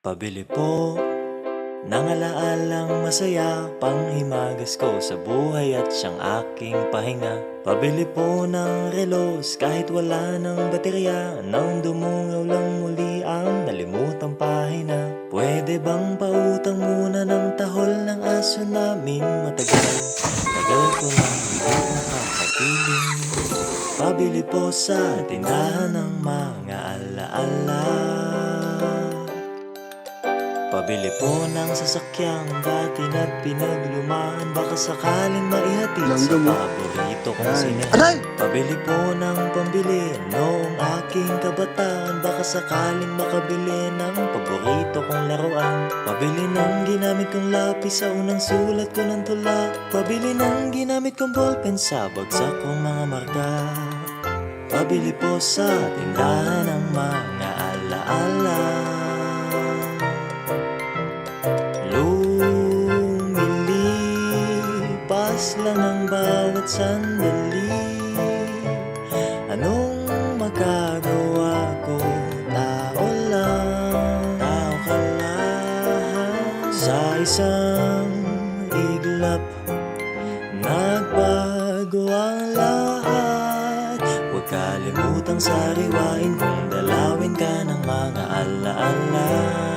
Pabili po ng alaalang masaya, panghimagas ko sa buhay at siyang aking pahinga. Pabili po ng relos kahit wala ng baterya, nang dumungaw lang muli ang nalimutang pahina. Pwede bang pautang muna ng tahol ng aso naming matagal? Tagal ko nang hindi nakakapiling. Pabili po sa tindahan ng mga alaala. Pabili po ng sasakyang dati na pinaglumaan, baka sakaling maihatid sa Langgam mo. paborito kong Yan. sine. Aray! Pabili po ng pambili noong aking kabataan, baka sakaling makabili ng paborito kong laruan. Pabili ng ginamit kong lapis sa unang sulat ko ng tula. Pabili ng ginamit kong ballpen sa bagsak kong mga marka. Pabili po sa tindahan ng mga alaala. Lumilipas lang ang bawat sandali. Anong magagawa ko? Tao lang, tao ka lang. Sa isang iglap, nagbago ang lahat. Huwag kalimutang sariwain kung dalawin ka ng mga alaala.